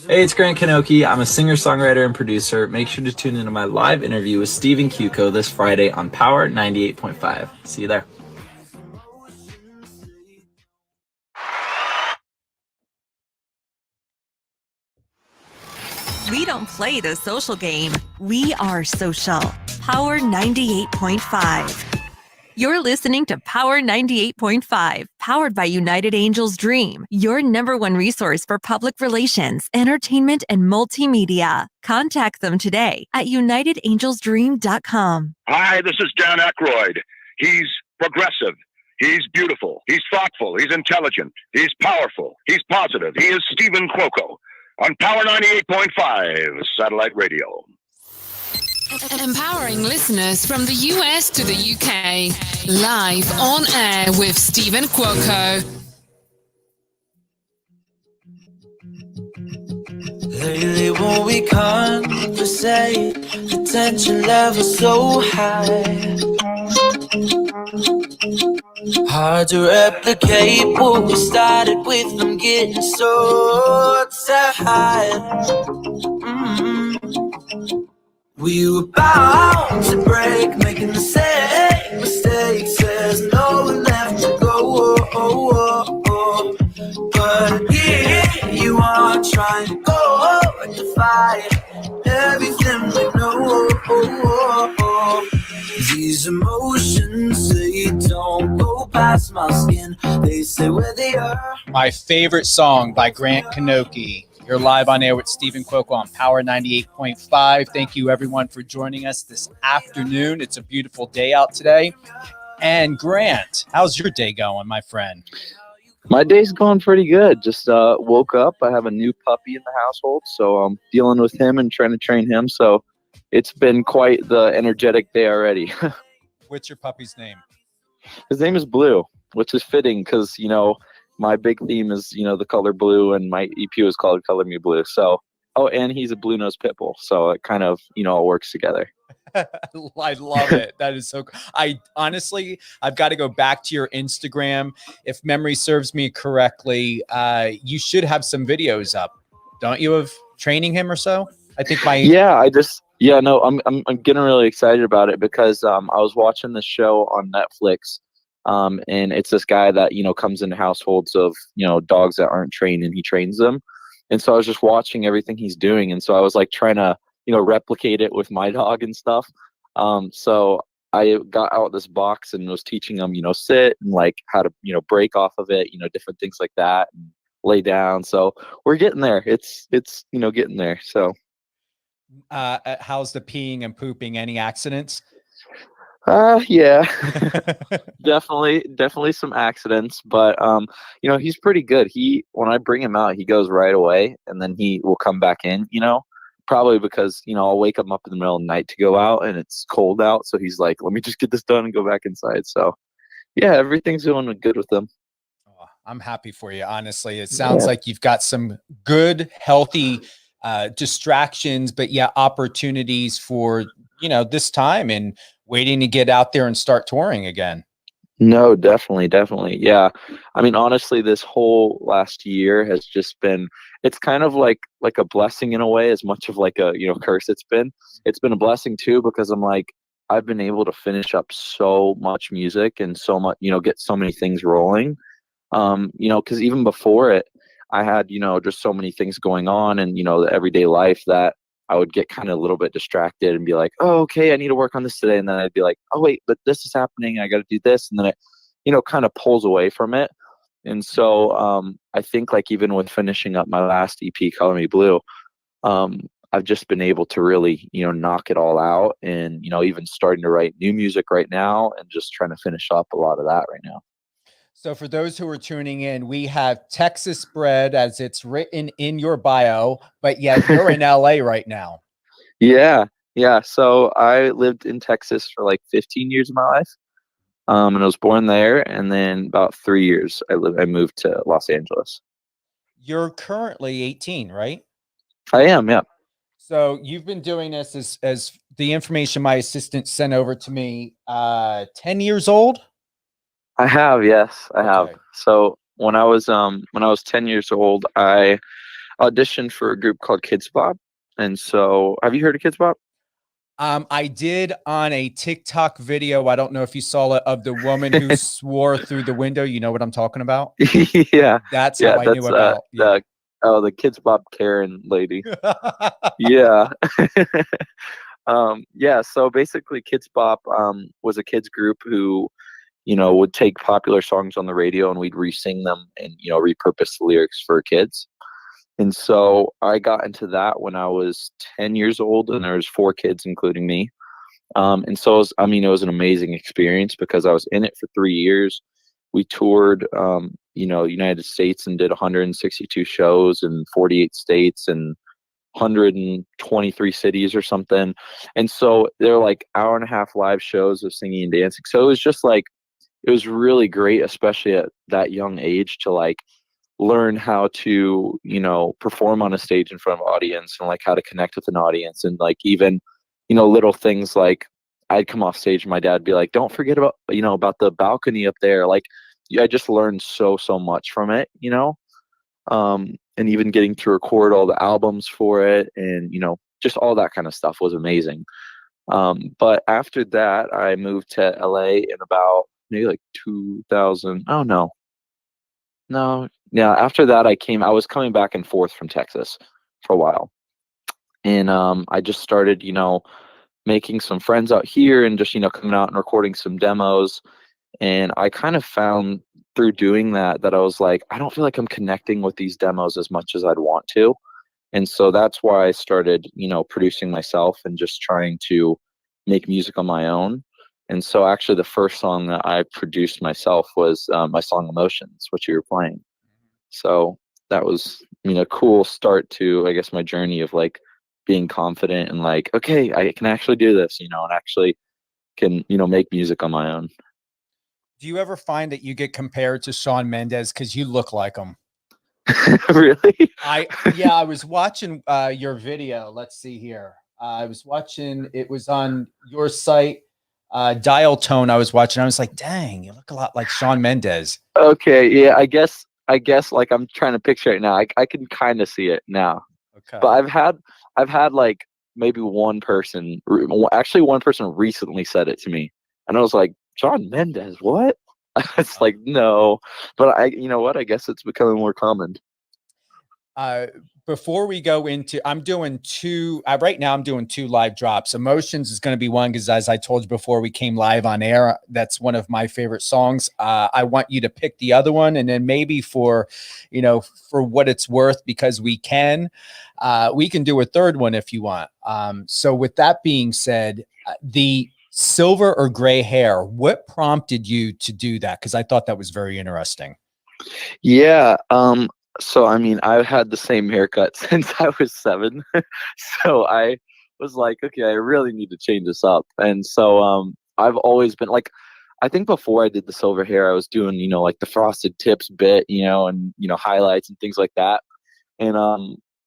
Hey, it's Grant Knoche. I'm a singer, songwriter, and producer. Make sure to tune into my live interview with Stephen Cuoco this Friday on Power 98.5. See you there. We don't play the social game. We are social. Power 98.5. You're listening to Power 98.5, powered by United Angels Dream, your #1 resource for public relations, entertainment, and multimedia. Contact them today at unitedangelsdream.com. Hi, this is Dan Aykroyd. He's progressive. He's beautiful. He's thoughtful. He's intelligent. He's powerful. He's positive. He is Stephen Cuoco on Power 98.5 Satellite Radio. Empowering listeners from the US to the UK. Live on air with Stephen Cuoco. Lately when we conversate, the tension level so high. Hard to replicate what we started with. I'm getting so tired. We were bound to break, making the same mistakes. There's nowhere left to go. But here you are trying to go and defy everything we know. These emotions, they don't go past my skin. They stay where they are. My favorite song by Grant Knoche. You're live on air with Stephen Cuoco on Power 98.5. Thank you, everyone, for joining us this afternoon. It's a beautiful day out today. And Grant, how's your day going, my friend? My day's going pretty good. Just woke up. I have a new puppy in the household, so I'm dealing with him and trying to train him. So it's been quite the energetic day already. What's your puppy's name? His name is Blue, which is fitting because, my big theme is, the color blue, and my EP was called Color Me Blue. So, and he's a blue-nosed pit bull. So it kind of, all works together. I love it. That is so cool. I've got to go back to your Instagram. If memory serves me correctly, you should have some videos up, don't you, of training him or so? I think I'm getting really excited about it because I was watching this show on Netflix. And it's this guy that, comes into households of, dogs that aren't trained, and he trains them. And so I was just watching everything he's doing. And so I was like trying to, replicate it with my dog and stuff. So I got out this box and was teaching him, sit and like how to, break off of it, different things like that, and lay down. So we're getting there. It's getting there. So. How's the peeing and pooping? Any accidents? Yeah, definitely some accidents, but he's pretty good. When I bring him out, he goes right away, and then he will come back in, probably because, I'll wake him up in the middle of the night to go out and it's cold out. So he's like, let me just get this done and go back inside. So yeah, everything's going good with him. Oh, I'm happy for you. Honestly, it sounds like you've got some good, healthy, distractions, but opportunities for, this time and waiting to get out there and start touring again. No, definitely. Yeah. I mean, honestly, this whole last year has just been, it's kind of like a blessing in a way, as much of like a, curse it's been a blessing too, because I'm like, I've been able to finish up so much music and so much, get so many things rolling. Cause even before it, I had, just so many things going on and, the everyday life that I would get kind of a little bit distracted and be like, oh, okay, I need to work on this today. And then I'd be like, oh, wait, but this is happening. I got to do this. And then it, kind of pulls away from it. And so I think like even with finishing up my last EP, Color Me Blue, I've just been able to really, knock it all out and, even starting to write new music right now and just trying to finish up a lot of that right now. So for those who are tuning in, we have Texas-bred as it's written in your bio, but yet you're in LA right now. Yeah. So I lived in Texas for like 15 years of my life. And I was born there. And then about 3 years, I moved to Los Angeles. You're currently 18, right? I am, yeah. So you've been doing this as the information my assistant sent over to me, 10 years old? I have, yes, I have. So when I was 10 years old, I auditioned for a group called Kids Bop. And so, have you heard of Kids Bop? I did on a TikTok video. I don't know if you saw it, of the woman who swore through the window. You know what I'm talking about? Yeah. That's Yeah, how I knew that's about. Yeah. the Kids Bop Karen lady. Yeah. Yeah, so basically Kids Bop was a kids group who, would take popular songs on the radio and we'd re-sing them and, repurpose the lyrics for kids. And so I got into that when I was 10 years old, and there was 4 kids, including me. And so it was an amazing experience because I was in it for 3 years. We toured, United States and did 162 shows in 48 states and 123 cities or something. And so they're like hour and a half live shows of singing and dancing. So it was just like, it was really great, especially at that young age, to like learn how to, perform on a stage in front of an audience and like how to connect with an audience. And like even, little things like I'd come off stage and my dad would be like, don't forget about, about the balcony up there. Like I just learned so much from it, and even getting to record all the albums for it and, just all that kind of stuff was amazing. But after that, I moved to LA in about maybe like 2000. Oh, no. Yeah. After that, I was coming back and forth from Texas for a while. And I just started, making some friends out here and just, coming out and recording some demos. And I kind of found through doing that I was like, I don't feel like I'm connecting with these demos as much as I'd want to. And so that's why I started, producing myself and just trying to make music on my own. And so actually the first song that I produced myself was my song Emotions, which you were playing. So that was, a cool start to, I guess, my journey of like being confident and like, okay, I can actually do this, and actually can, make music on my own. Do you ever find that you get compared to Shawn Mendes because you look like him? Really? I was watching your video. Let's see here. I was watching, it was on your site, Dial Tone. I was watching, I was like, dang, you look a lot like Shawn Mendes. Okay, yeah, I guess like I'm trying to picture it now. I can kind of see it now. Okay. But I've had like maybe one person recently said it to me, and I was like, Shawn Mendes, what? It's like, no, but you know what? I guess it's becoming more common. Before we go into, I'm doing 2 right now. I'm doing 2 live drops. Emotions is going to be one because, as I told you before we came live on air, that's one of my favorite songs. I want you to pick the other one, and then maybe for what it's worth, because we can do a third one if you want. So with that being said, the silver or gray hair, what prompted you to do that? Because I thought that was very interesting. Yeah. So, I've had the same haircut since I was 7. So I was like, okay, I really need to change this up. And so I've always been like, I think before I did the silver hair, I was doing, like the frosted tips bit, and, highlights and things like that. And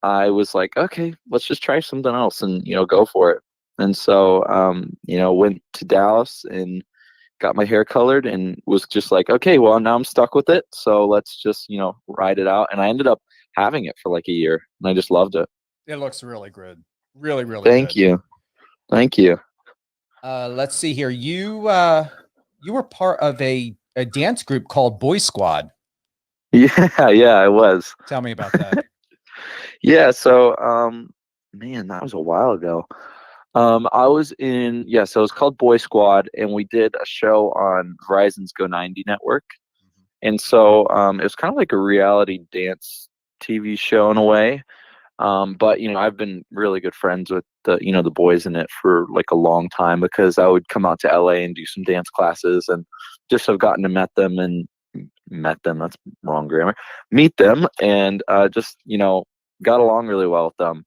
I was like, okay, let's just try something else and, go for it. And so, went to Dallas and got my hair colored and was just like, okay, well, now I'm stuck with it. So let's just, ride it out. And I ended up having it for like a year and I just loved it. It looks really good. Really, really Thank you. Thank you. Let's see here. You were part of a dance group called Boy Squad. Yeah, I was. Tell me about that. Yeah, so man, that was a while ago. I was in, so it was called Boy Squad, and we did a show on Verizon's Go 90 network. And so it was kind of like a reality dance TV show in a way. But I've been really good friends with the boys in it for like a long time because I would come out to LA and do some dance classes and just have gotten to meet them, that's wrong grammar, meet them and just, got along really well with them.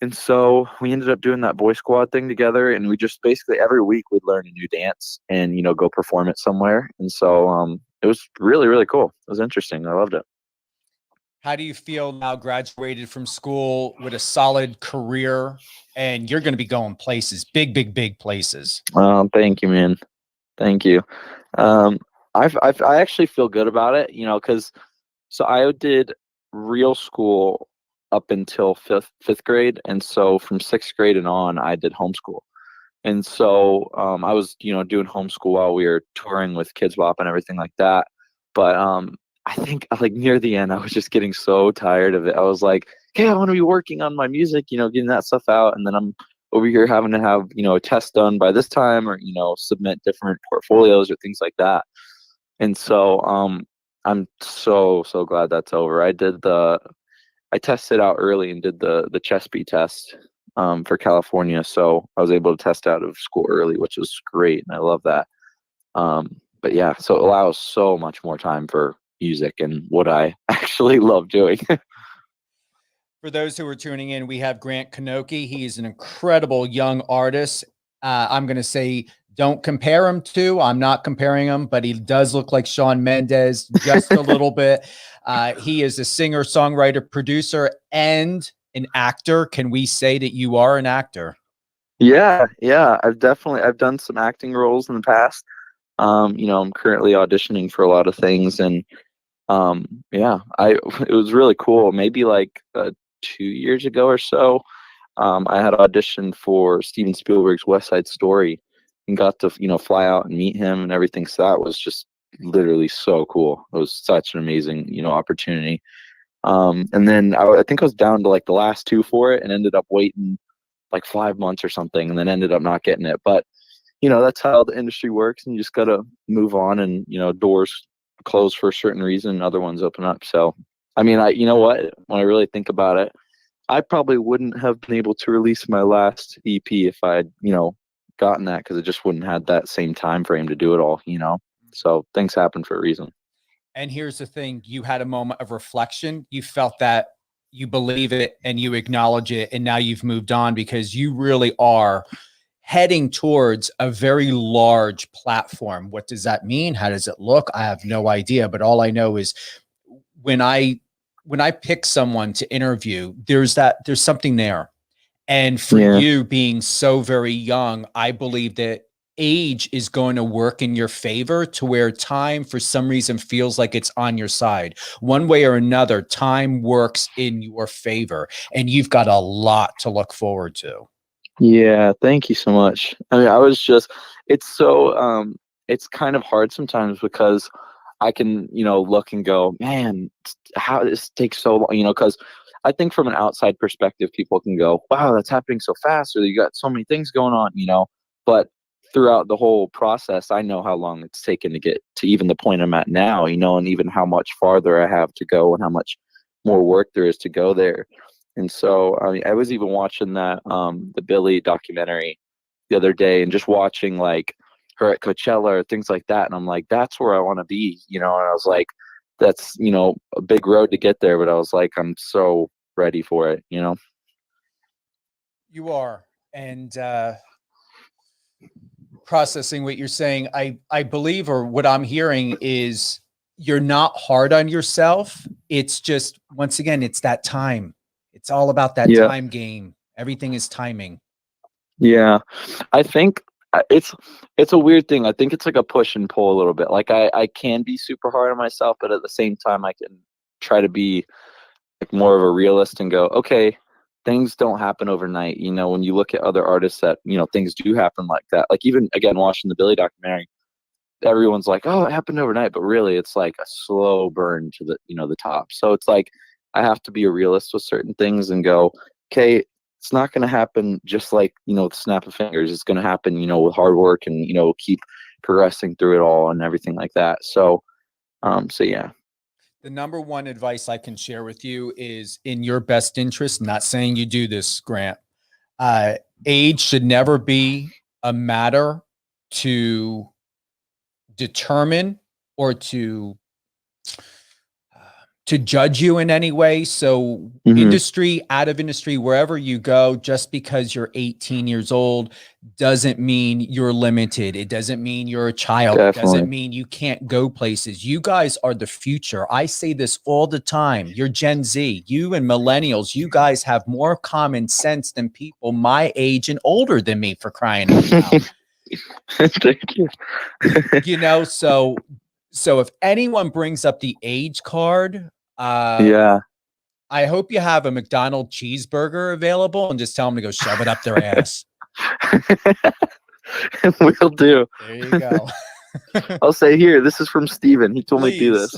And so we ended up doing that Boy Squad thing together, and we just basically every week we'd learn a new dance and, go perform it somewhere. And so it was really, really cool. It was interesting. I loved it. How do you feel now, graduated from school with a solid career, and you're going to be going places, big, big, big places? Thank you, man. Thank you. I actually feel good about it, because so I did real school up until fifth grade, and so from sixth grade and on, I did homeschool. And so I was, doing homeschool while we were touring with Kids Bop and everything like that. But I think like near the end, I was just getting so tired of it. I was like, hey, I want to be working on my music, getting that stuff out. And then I'm over here having to have, a test done by this time, or, submit different portfolios or things like that. And so I'm so glad that's over. I tested out early and did the CHESP test for California. So I was able to test out of school early, which was great. And I love that. But yeah, so it allows so much more time for music and what I actually love doing. For those who are tuning in, we have Grant Knoche. He is an incredible young artist. I'm going to say, don't compare him to. I'm not comparing him, but he does look like Shawn Mendes just a little bit. He is a singer, songwriter, producer, and an actor. Can we say that you are an actor? Yeah. I've done some acting roles in the past. I'm currently auditioning for a lot of things, and it was really cool. Maybe like 2 years ago or so, I had auditioned for Steven Spielberg's West Side Story and got to, fly out and meet him and everything. So that was just literally so cool. It was such an amazing, opportunity. And then I think I was down to like the last two for it and ended up waiting like 5 months or something, and then ended up not getting it. But, that's how the industry works, and you just got to move on, and, doors close for a certain reason and other ones open up. So, I mean, you know what, when I really think about it, I probably wouldn't have been able to release my last EP if I had, gotten that, because it just wouldn't have had that same time frame to do it all, So things happen for a reason. And here's the thing. You had a moment of reflection. You felt that, you believe it, and you acknowledge it. And now you've moved on, because you really are heading towards a very large platform. What does that mean? How does it look? I have no idea. But all I know is when I pick someone to interview, there's something there. And for you being so very young, I believe that age is going to work in your favor, to where time for some reason feels like it's on your side. One way or another, time works in your favor, and you've got a lot to look forward to. Yeah, thank you so much. I mean, it's kind of hard sometimes, because I can, look and go, man, how this takes so long, because I think from an outside perspective, people can go, wow, that's happening so fast, or you got so many things going on, but throughout the whole process, I know how long it's taken to get to even the point I'm at now, and even how much farther I have to go and how much more work there is to go there. And so, I mean, I was even watching that, the Billie documentary the other day, and just watching like her at Coachella or things like that. And I'm like, that's where I want to be, and I was like, that's, a big road to get there. But I was like, I'm so ready for it, You are. And processing what you're saying, I believe, or what I'm hearing is, you're not hard on yourself. It's just, once again, it's that time. It's all about that time game. Everything is timing. Yeah. I think it's a weird thing. I think it's like a push and pull a little bit. Like I can be super hard on myself, but at the same time, I can try to be like more of a realist and go, okay, things don't happen overnight. When you look at other artists that, things do happen like that. Like even, again, watching the Billie documentary, everyone's like, oh, it happened overnight. But really, it's like a slow burn to the, the top. So it's like, I have to be a realist with certain things and go, okay, it's not going to happen just like, the snap of fingers. It's going to happen, with hard work and, keep progressing through it all and everything like that. So, yeah. The number one advice I can share with you is, in your best interest, not saying you do this, Grant, age should never be a matter to determine or to judge you in any way. So industry, out of industry, wherever you go, just because you're 18 years old doesn't mean you're limited. It doesn't mean you're a child. Definitely. It doesn't mean you can't go places. You guys are the future. I say this all the time. You're Gen Z, you and millennials, you guys have more common sense than people my age and older than me, for crying out loud. Thank you. So if anyone brings up the age card, I hope you have a McDonald's cheeseburger available and just tell them to go shove it up their ass. Will do. There you go. I'll say, here, this is from Steven. He told me to do this.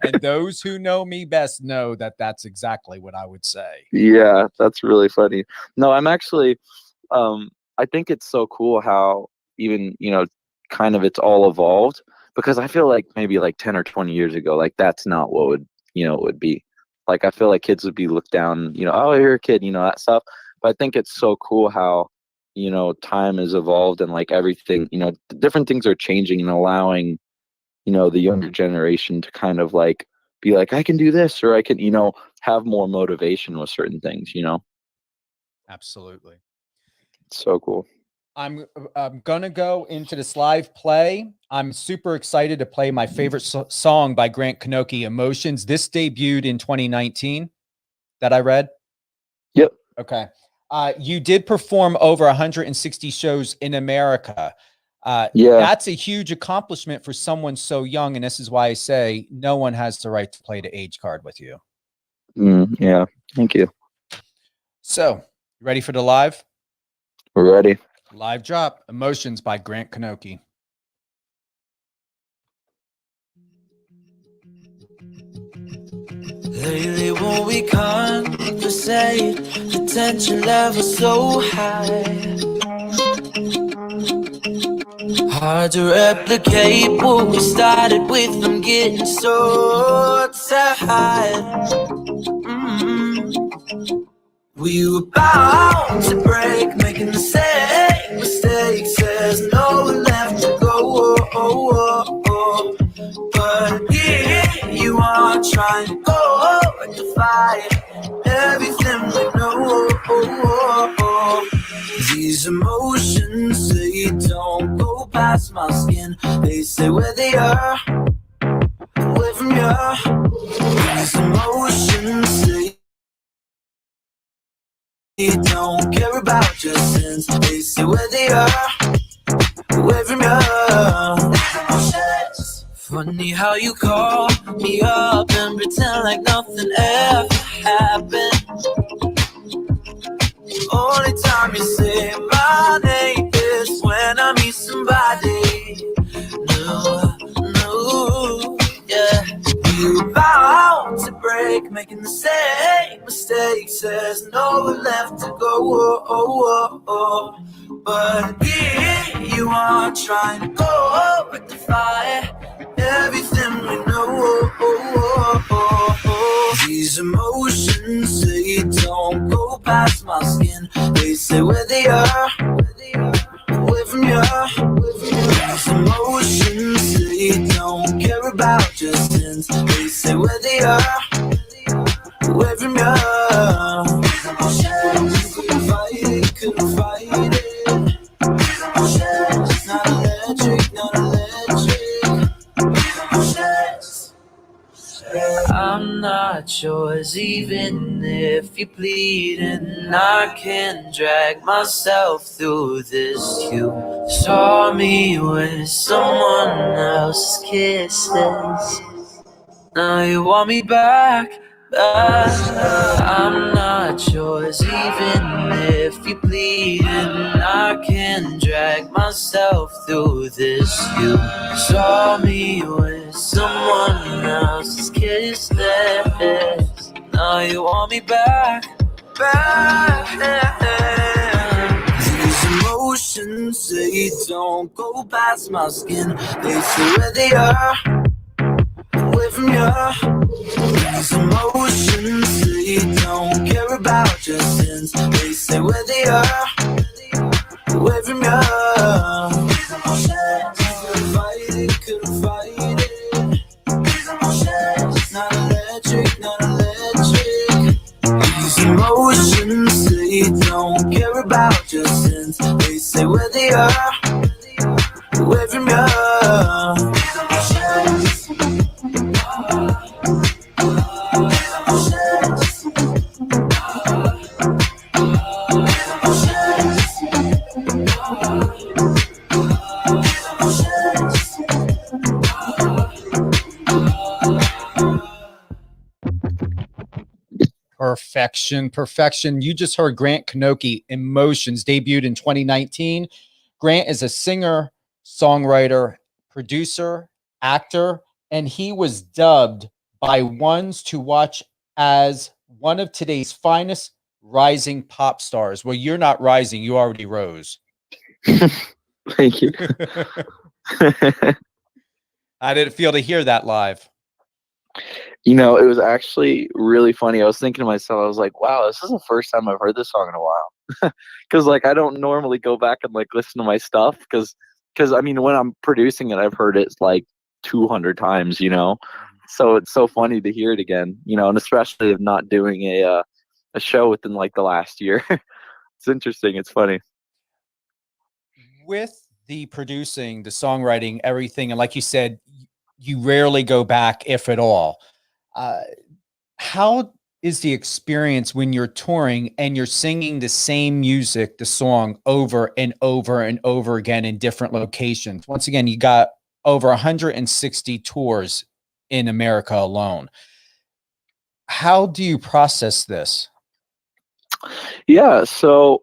And those who know me best know that that's exactly what I would say. Yeah, that's really funny. No, I'm actually, I think it's so cool how even, kind of it's all evolved, because I feel like maybe like 10 or 20 years ago, like that's not what would, it would be. Like, I feel like kids would be looked down, oh, you're a kid, that stuff. But I think it's so cool how, time has evolved and like everything, different things are changing and allowing, the younger generation to kind of like be like, I can do this, or I can, have more motivation with certain things, Absolutely. It's so cool. I'm gonna go into this live play. I'm super excited to play my favorite song by Grant Knoche, Emotions. This debuted in 2019 that I read. Yep. Okay. You did perform over 160 shows in America. Yeah, that's a huge accomplishment for someone so young. And this is why I say no one has the right to play the age card with you. Yeah. Thank you. So, you ready for the live? We're ready. Live drop, Emotions by Grant Knoche. Lately when we conversate, the tension level so high. Hard to replicate what we started with. I'm getting so tired. We were bound to break, making the same mistakes. There's no one left to go. But here you are trying to go rectify everything we know. These emotions, they don't go past my skin. They stay where they are, away from you. These emotions, they don't care about your sins. They stay where they are, away from you. Funny how you call me up and pretend like nothing ever happened. Only time you say my name is when I meet somebody new, yeah. We were bound to break, making the same mistakes. There's no one left to go. But here you are trying to go rectify everything we know. These emotions, they don't go past my skin. They stay where they are, away from you. These emotions, they don't care about your sins. They stay where they are, away from you. Couldn't fight it, couldn't fight it. Not electric, not electric. I'm not yours, even if you're bleeding. I can drag myself through this. You saw me with someone else's kisses. Now you want me back. I'm not yours, even if you're bleeding. I can drag myself through this. You saw me with someone else's kisses. Now you want me back. These emotions, they don't go past my skin. They stay where they are, away from you. These emotions, they don't care about your sins. They stay where they are, away from you. Couldn't fight it, couldn't fight it. Not electric, not electric. These emotions, they don't care about your sins. They stay where they are, away from you. Perfection. You just heard Grant Knoche, Emotions, debuted in 2019. Grant is a singer, songwriter, producer, actor, and he was dubbed by ones to watch as one of today's finest rising pop stars. Well, you're not rising, you already rose. Thank you. How did it feel to hear that live? You know, it was actually really funny. I was thinking to myself, I was like, wow, this is the first time I've heard this song in a while. Because like I don't normally go back and like listen to my stuff because I mean when I'm producing it, I've heard it like 200 times, you know. So it's so funny to hear it again, you know, and especially of not doing a show within like the last year. It's interesting. It's funny. With the producing, the songwriting, everything, and like you said, you rarely go back, if at all. How is the experience when you're touring and you're singing the same music, the song, over and over and over again in different locations? Once again, you got over 160 tours in America alone. How do you process this? Yeah, so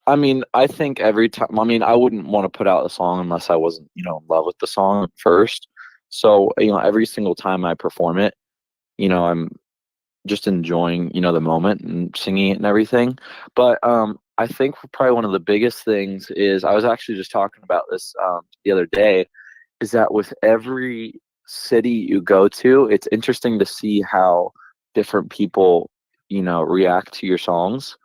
I mean, I think every time, I mean, I wouldn't want to put out a song unless I wasn't, you know, in love with the song first. So, you know, every single time I perform it, you know, I'm just enjoying, you know, the moment and singing it and everything. But I think probably one of the biggest things is, I was actually just talking about this the other day, is that with every city you go to, it's interesting to see how different people, you know, react to your songs.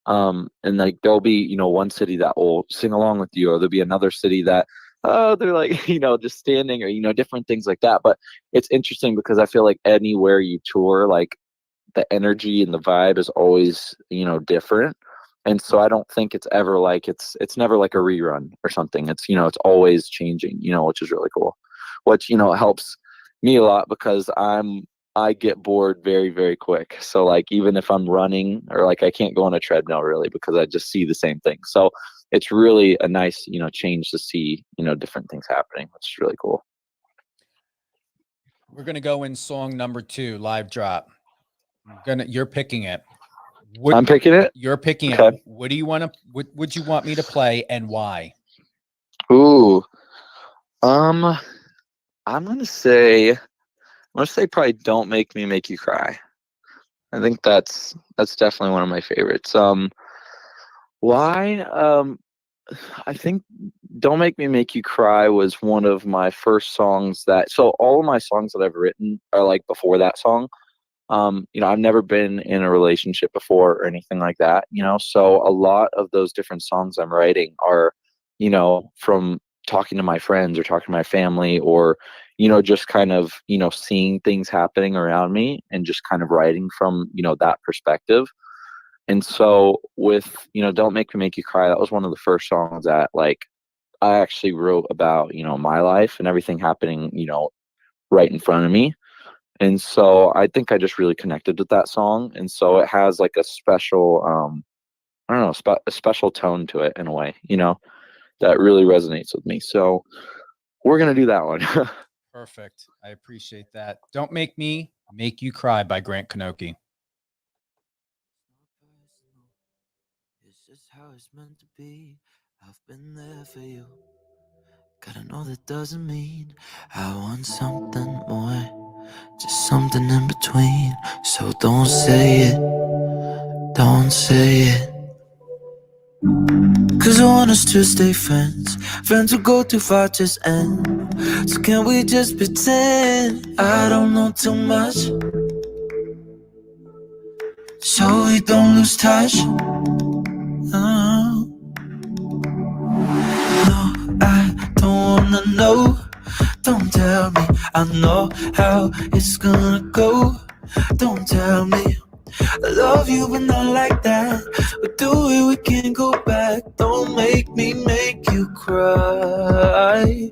And like there'll be, you know, one city that will sing along with you, or there'll be another city that they're like, you know, just standing, or, you know, different things like that. But it's interesting because I feel like anywhere you tour, like the energy and the vibe is always, you know, different. And so I don't think it's ever like, it's never like a rerun or something. It's, you know, it's always changing, you know, which is really cool, which, you know, helps me a lot because I get bored very, very quick. So like, even if I'm running, or like I can't go on a treadmill really, because I just see the same thing. So it's really a nice, you know, change to see, you know, different things happening, which is really cool. We're going to go in song number 2, live drop. You're picking it. I'm picking it. You're picking Okay. it. What do you want to, what would you want me to play and why? Ooh, I'm gonna say probably "Don't Make Me Make You Cry." I think that's definitely one of my favorites. Why? I think "Don't Make Me Make You Cry" was one of my first songs so all of my songs that I've written are like before that song. You know, I've never been in a relationship before or anything like that, you know, so a lot of those different songs I'm writing are, you know, from talking to my friends or talking to my family, or, you know, just kind of, you know, seeing things happening around me and just kind of writing from, you know, that perspective. And so with, you know, "Don't Make Me Make You Cry," that was one of the first songs that like I actually wrote about, you know, my life and everything happening, you know, right in front of me. And so I think I just really connected with that song. And so it has like a special, I don't know, a special tone to it in a way, you know, that really resonates with me. So we're going to do that one. Perfect. I appreciate that. "Don't Make Me Make You Cry" by Grant Knoche. It's just how it's meant to be. I've been there for you. Gotta know that doesn't mean I want something more, just something in between. So don't say it, don't say it. 'Cause I want us to stay friends. Friends who go too far just end. So can we just pretend I don't know too much, so we don't lose touch? No, I don't wanna know. Don't tell me, I know how it's gonna go. Don't tell me I love you but not like that. We'll do it, we can't go back. Don't make me make you cry.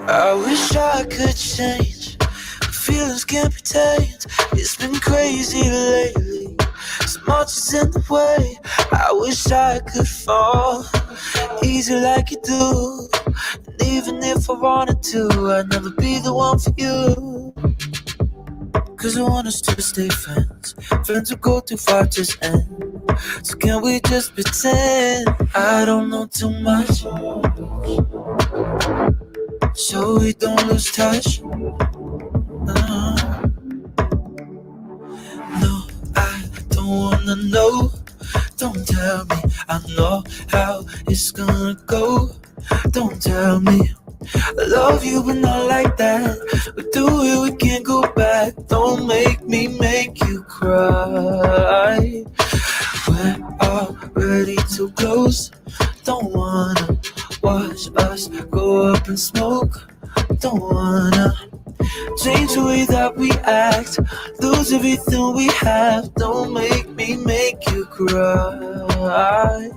I wish I could change, but feelings can't be tamed. It's been crazy lately, so much is in the way. I wish I could fall easy like you do. And even if I wanted to, I'd never be the one for you. Cause I want us to stay friends. Friends who go too far just end. So can we just pretend I don't know too much, so we don't lose touch? No, I don't wanna know. Don't tell me, I know how it's gonna go. Don't tell me I love you, but not like that. We do it, we can't go back. Don't make me make you cry. We're already too close. Don't wanna watch us go up in smoke. Don't wanna change the way that we act, lose everything we have. Don't make me make you cry.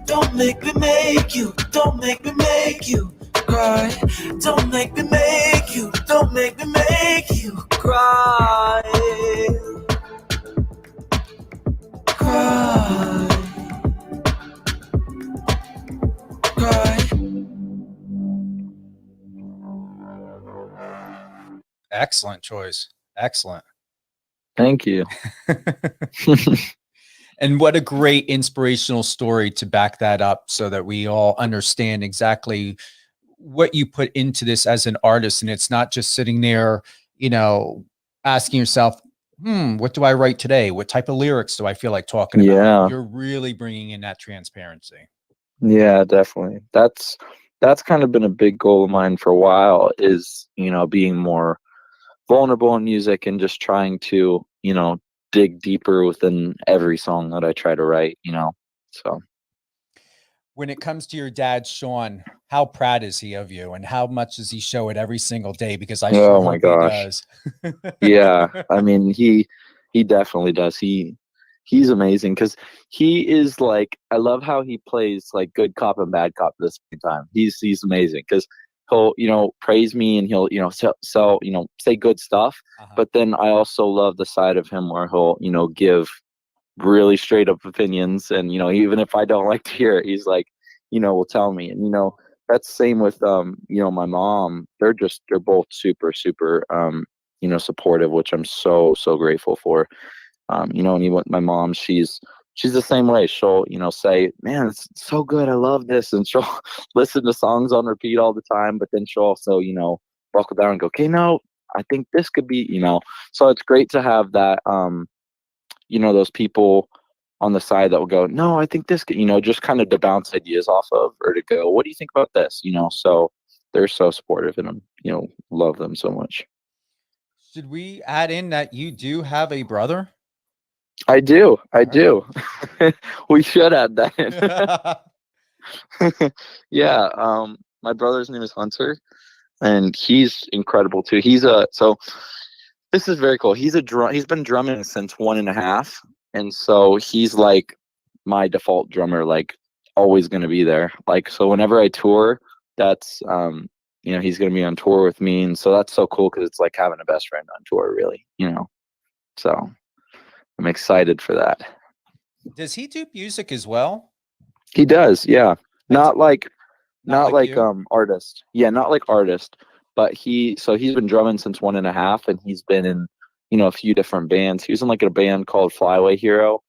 Don't make me make you, don't make me make you cry. Don't make me make you, don't make me make you cry. Cry. Cry. Excellent choice. Excellent. Thank you. And what a great inspirational story to back that up so that we all understand exactly what you put into this as an artist. And it's not just sitting there, you know, asking yourself, what do I write today? What type of lyrics do I feel like talking about? Yeah. You're really bringing in that transparency. Yeah, definitely. That's kind of been a big goal of mine for a while, is, you know, being more vulnerable in music and just trying to, you know, dig deeper within every song that I try to write, you know. So When it comes to your dad, Sean, how proud is he of you, and how much does he show it every single day? Because I sure oh my hope gosh. he does. Yeah, I mean, he definitely does. He's amazing, because he is like, I love how he plays like good cop and bad cop at the same time. He's amazing, because he'll, you know, praise me, and he'll, you know, sell, you know, say good stuff. But then I also love the side of him where he'll, you know, give really straight up opinions, and, you know, even if I don't like to hear it, he's like, you know, will tell me. And, you know, that's same with you know, my mom. They're both super you know, supportive, which I'm so grateful for. You know, and even my mom, she's the same way. She'll, you know, say, man, it's so good, I love this, and she'll listen to songs on repeat all the time. But then she'll also, you know, buckle down and go, okay, no, I think this could be, you know. So it's great to have that, you know, those people on the side that will go, no, I think this could, you know, just kind of to bounce ideas off of, or to go, what do you think about this, you know. So they're so supportive, and I'm, you know, love them so much. Should we add in that you do have a brother? I do. We should add that in. Yeah. My brother's name is Hunter, and he's incredible too. So this is very cool. He's been drumming since 1.5. And so he's like my default drummer, like always going to be there. Like, so whenever I tour, that's, you know, he's going to be on tour with me. And so that's so cool, because it's like having a best friend on tour, really, you know. So I'm excited for that. Does he do music as well? He does, yeah. Not like you? artist. Yeah, not like artist, but he's been drumming since 1.5, and he's been in, you know, a few different bands. He was in like a band called Flyway Hero.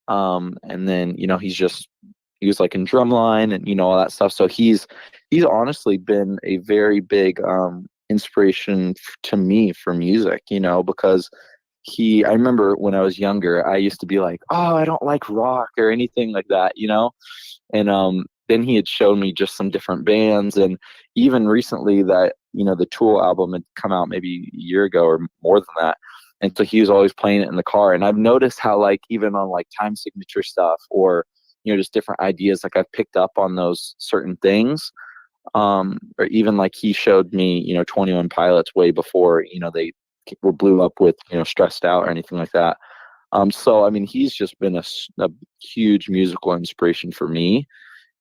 And then, you know, he was like in Drumline and, you know, all that stuff. So he's honestly been a very big inspiration to me for music, you know, because I remember when I was younger, I used to be like, oh, I don't like rock or anything like that, you know. And then he had shown me just some different bands, and even recently that, you know, the Tool album had come out maybe a year ago or more than that. And so he was always playing it in the car. And I've noticed how, like, even on like time signature stuff, or, you know, just different ideas, like I've picked up on those certain things. Or even like he showed me, you know, 21 Pilots way before, you know, they were blew up with, you know, Stressed Out or anything like that. So, I mean, he's just been a huge musical inspiration for me.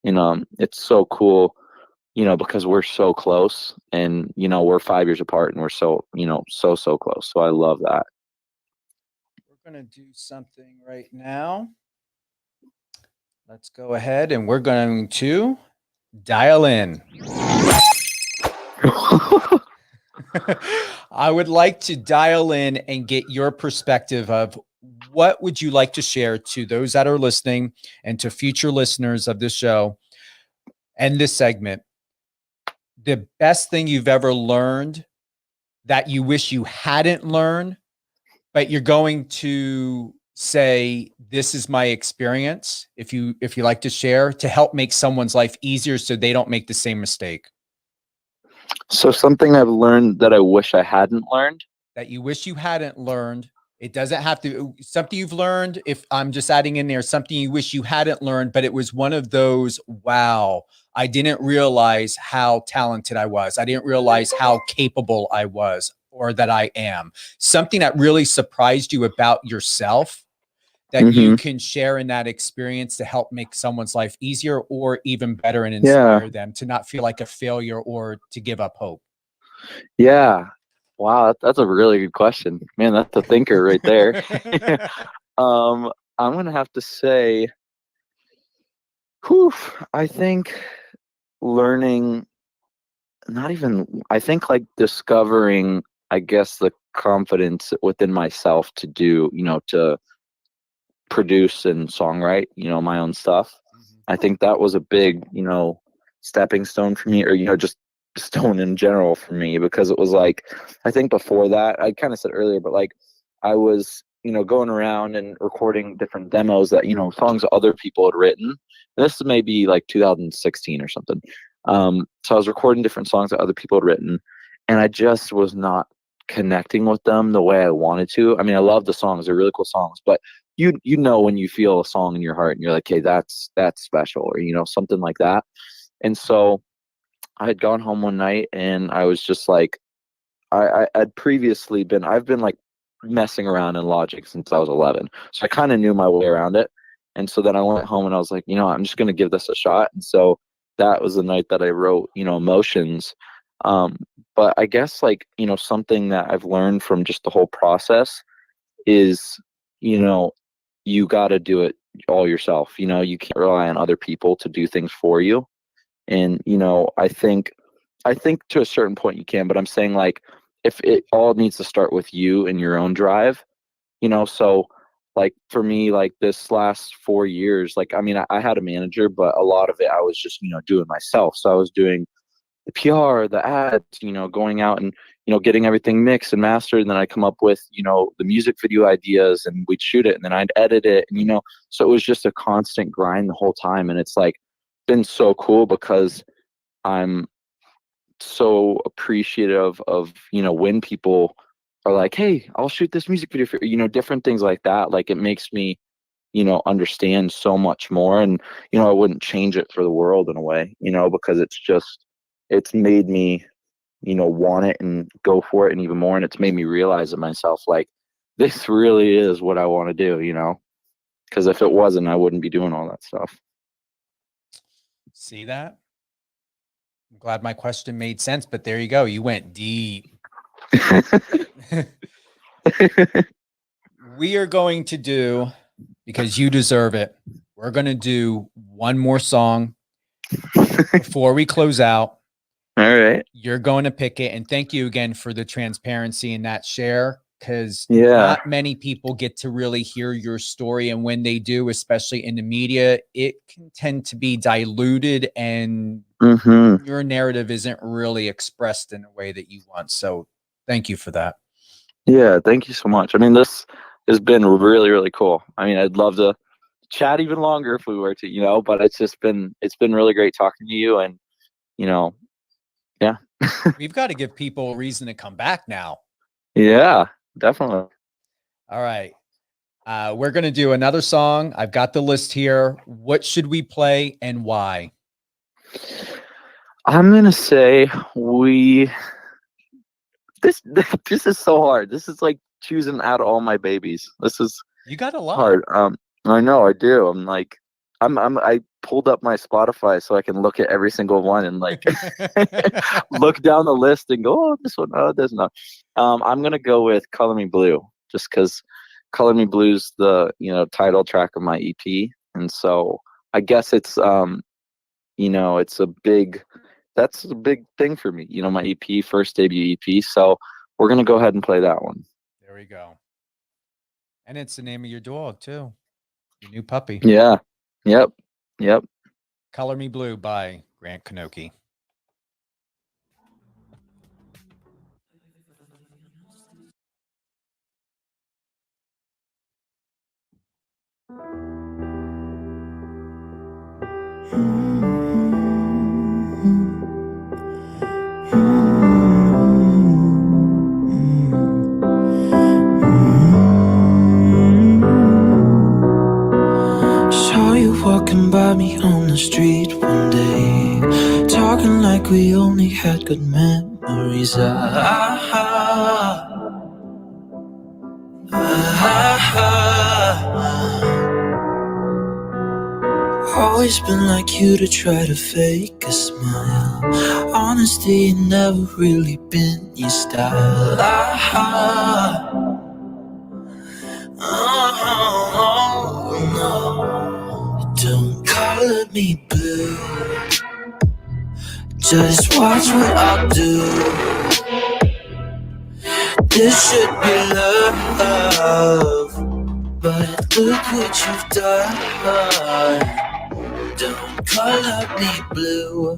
And it's so cool, you know, because we're so close, and, you know, we're 5 years apart, and we're so, you know, so close. So I love that. We're going to do something right now. Let's go ahead, and we're going to dial in. I would like to dial in and get your perspective of what would you like to share to those that are listening and to future listeners of this show and this segment. The best thing you've ever learned that you wish you hadn't learned, but you're going to say, this is my experience. If you like to share to help make someone's life easier so they don't make the same mistake. So something I've learned that I wish I hadn't learned. That you wish you hadn't learned. It doesn't have to something you've learned. If I'm just adding in there something you wish you hadn't learned, but it was one of those, wow, I didn't realize how talented I was. I didn't realize how capable I was or that I am. Something that really surprised you about yourself that you can share in that experience to help make someone's life easier or even better and inspire them to not feel like a failure or to give up hope. Yeah. Wow, that's a really good question. Man, that's a thinker right there. I'm gonna have to say, I think learning, I think like discovering, I guess, the confidence within myself to do, to produce and songwrite, my own stuff. I think that was a big, stepping stone for me, or, just stone in general for me, because it was like, I think before that, I kind of said earlier, but like I was, going around and recording different demos that, songs other people had written. And this is maybe like 2016 or something. So I was recording different songs that other people had written, and I just was not connecting with them the way I wanted to. I mean, I love the songs; they're really cool songs, but you know when you feel a song in your heart and you're like, hey, that's special, or something like that. And so I had gone home one night and I was just like, I'd previously I've been like messing around in Logic since I was 11. So I kind of knew my way around it. And so then I went home and I was like, I'm just going to give this a shot. And so that was the night that I wrote, Emotions. But I guess like, something that I've learned from just the whole process is, you got to do it all yourself. You can't rely on other people to do things for you. And, I think to a certain point you can, but I'm saying like, if it all needs to start with you and your own drive, so like for me, like this last 4 years, like, I mean, I had a manager, but a lot of it I was just, doing myself. So I was doing the PR, the ads, going out and, getting everything mixed and mastered. And then I come up with, the music video ideas and we'd shoot it and then I'd edit it. And, so it was just a constant grind the whole time. And it's like been so cool because I'm so appreciative of, when people are like, hey, I'll shoot this music video for you, different things like that. Like it makes me, understand so much more. And, I wouldn't change it for the world in a way, because it's made me, want it and go for it and even more. And it's made me realize it myself, like, this really is what I want to do, because if it wasn't, I wouldn't be doing all that stuff. See that? I'm glad my question made sense, but there you go. You went deep. We are going to do, because you deserve it, we're going to do one more song before we close out. All right. You're going to pick it. And thank you again for the transparency in that share, because not many people get to really hear your story. And when they do, especially in the media, it can tend to be diluted and your narrative isn't really expressed in a way that you want. So thank you for that. Yeah, thank you so much. I mean, this has been really, really cool. I mean, I'd love to chat even longer if we were to, but it's been really great talking to you. And, yeah. We've got to give people a reason to come back now. Yeah, definitely. All right. We're going to do another song. I've got the list here. What should we play and why? I'm going to say this is so hard. This is like choosing out of all my babies. This is you got a lot hard. I know I do. I'm like, I pulled up my Spotify so I can look at every single one and like look down the list and go, oh, this one, oh, this one. I'm going to go with Color Me Blue, just because Color Me Blue's the, title track of my EP. And so I guess it's, that's a big thing for me, my EP, first debut EP. So we're gonna go ahead and play that one. There we go. And it's the name of your dog too. Your new puppy. Yeah. Yep. Color Me Blue by Grant Knoche. Saw you walking by me on the street one day, talking like we only had good memories. Always been like you to try to fake a smile. Honesty never really been your style. Oh, no. Don't color me blue. Just watch what I'll do. This should be love, but look what you've done. Don't color me blue.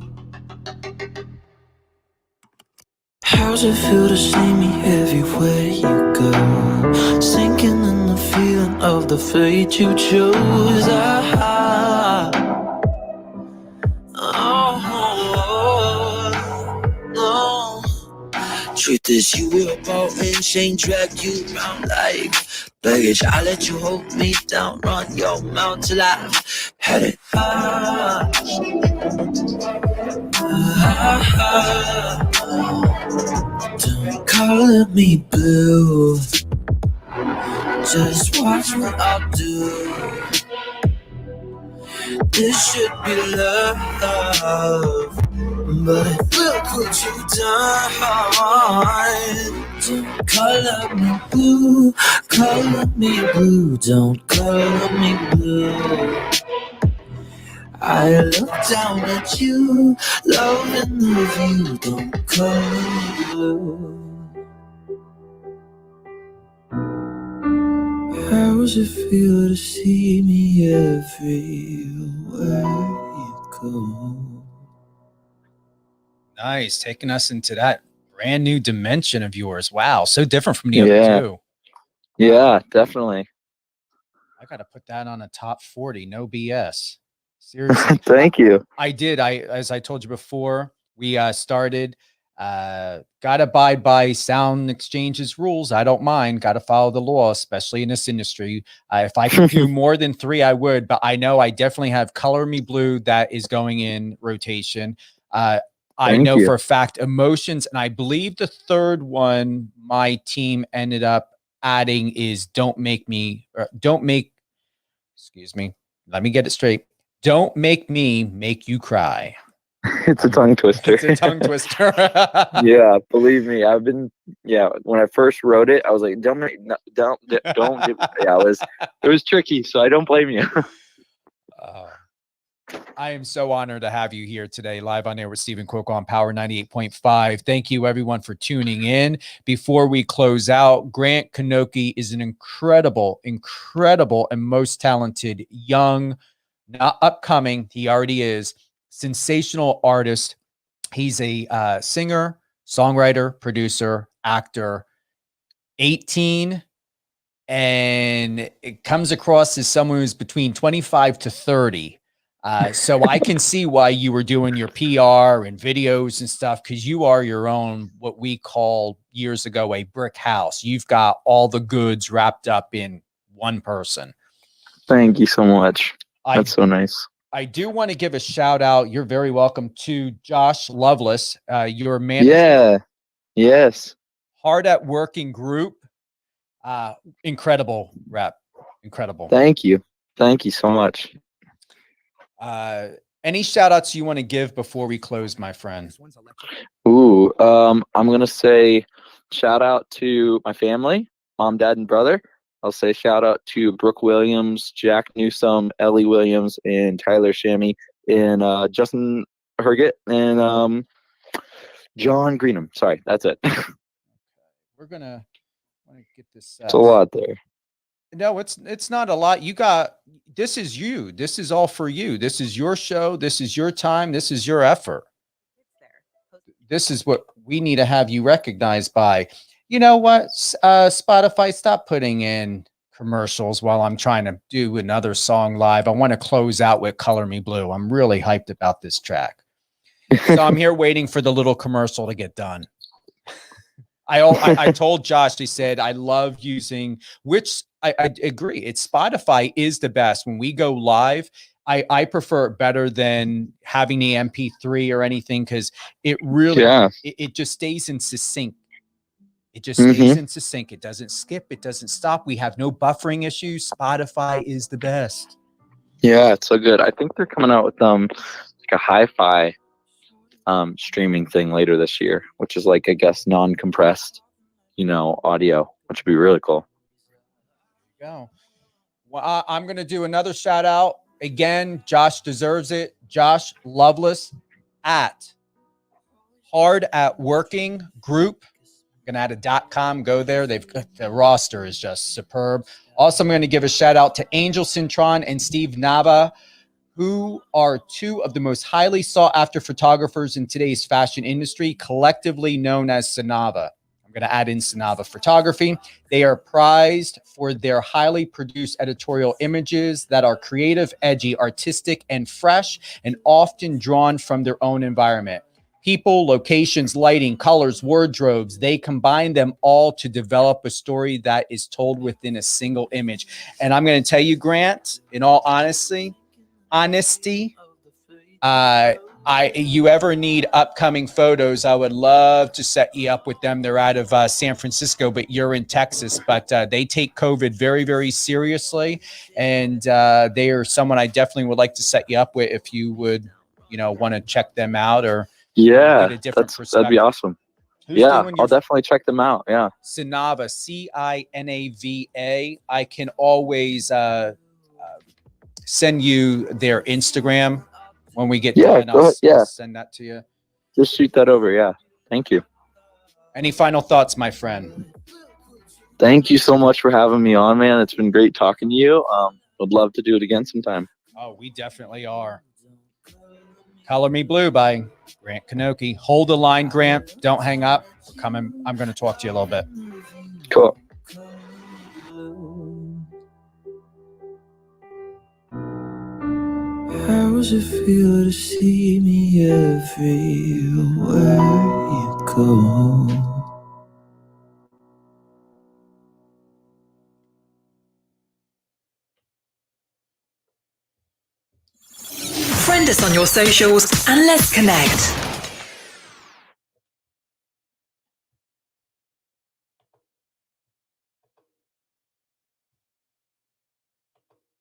How's it feel to see me everywhere you go? Sinking in the feeling of the fate you chose. No. Truth is you were bought and chain dragged you around like baggage. I let you hold me down, run your mouth till I had it. Don't color me blue. Just watch what I'll do. This should be love, but look what you've done. Don't color me blue, color me blue. Don't color me blue. I look down at you, loving the view. Don't color me blue. How does it feel to see me everywhere you go? Nice. Taking us into that brand new dimension of yours. Wow. So different from the other two. Yeah, definitely. I got to put that on a top 40. No BS. Seriously. Thank you. I did. As I told you before, we started, got to abide by Sound Exchange's rules. I don't mind. Got to follow the law, especially in this industry. If I could do more than 3, I would, but I know I definitely have Color Me Blue that is going in rotation. I know for a fact Emotions, and I believe the third one my team ended up adding is Don't Make, excuse me, let me get it straight. Don't Make Me Make You Cry. It's a tongue twister. It's a tongue twister. Yeah, believe me. When I first wrote it, I was like, don't. Yeah, it was tricky, so I don't blame you. I am so honored to have you here today, live on air with Stephen Cuoco on Power 98.5. Thank you, everyone, for tuning in. Before we close out, Grant Knoche is an incredible, and most talented young, not upcoming, he already is, sensational artist. He's a singer, songwriter, producer, actor, 18, and it comes across as someone who's between 25 to 30. So I can see why you were doing your PR and videos and stuff, because you are your own, what we called years ago, a brick house. You've got all the goods wrapped up in one person. Thank you so much. That's so nice. I do want to give a shout out. You're very welcome to Josh Lovelace, your man. Yeah. Yes. Hard at Working group. Incredible rap. Incredible. Thank you. Thank you so much. Any shout outs you want to give before we close, my friend? Ooh, I'm going to say shout out to my family, mom, dad, and brother. I'll say shout out to Brooke Williams, Jack Newsome, Ellie Williams, and Tyler Shammy, and Justin Herget, and John Greenham. Sorry, that's it. we're gonna want to get this. It's a lot there. No, it's not a lot. This is you. This is all for you. This is your show. This is your time. This is your effort. This is what we need to have you recognized by. You know what? Spotify, stop putting in commercials while I'm trying to do another song live. I want to close out with Color Me Blue. I'm really hyped about this track. So I'm here waiting for the little commercial to get done. I told Josh, he said, I love using, which I agree. It's Spotify is the best. When we go live, I prefer it better than having the MP3 or anything, because it really, it just stays in succinct. It just stays in succinct. It doesn't skip. It doesn't stop. We have no buffering issues. Spotify is the best. Yeah, it's so good. I think they're coming out with like a hi-fi streaming thing later this year, which is like, I guess, non-compressed, audio, which would be really cool. Go. Well, I'm going to do another shout out. Again, Josh deserves it. Josh Loveless at Hard at Working Group. I'm going to add a .com. Go there. The roster is just superb. Also, I'm going to give a shout out to Angel Cintron and Steve Nava, who are two of the most highly sought after photographers in today's fashion industry, collectively known as Sonava. I'm going to add in Sonava Photography. They are prized for their highly produced editorial images that are creative, edgy, artistic, and fresh, and often drawn from their own environment. People, locations, lighting, colors, wardrobes, they combine them all to develop a story that is told within a single image. And I'm going to tell you, Grant, in all honesty, you ever need upcoming photos, I would love to set you up with them. They're out of San Francisco, but you're in Texas. But they take COVID very, very seriously, and they are someone I definitely would like to set you up with if you would, want to check them out or get a different perspective. That'd be awesome. I'll definitely check them out. Yeah, Sonava, Cinava. I can always send you their Instagram. When we get done, I'll send that to you. Just shoot that over. Yeah. Thank you. Any final thoughts, my friend? Thank you so much for having me on, man. It's been great talking to you. Would love to do it again sometime. Oh, we definitely are. Color Me Blue by Grant Knoche. Hold the line, Grant. Don't hang up. I'm going to talk to you a little bit. Cool. How does it feel to see me everywhere you go? Friend us on your socials and let's connect.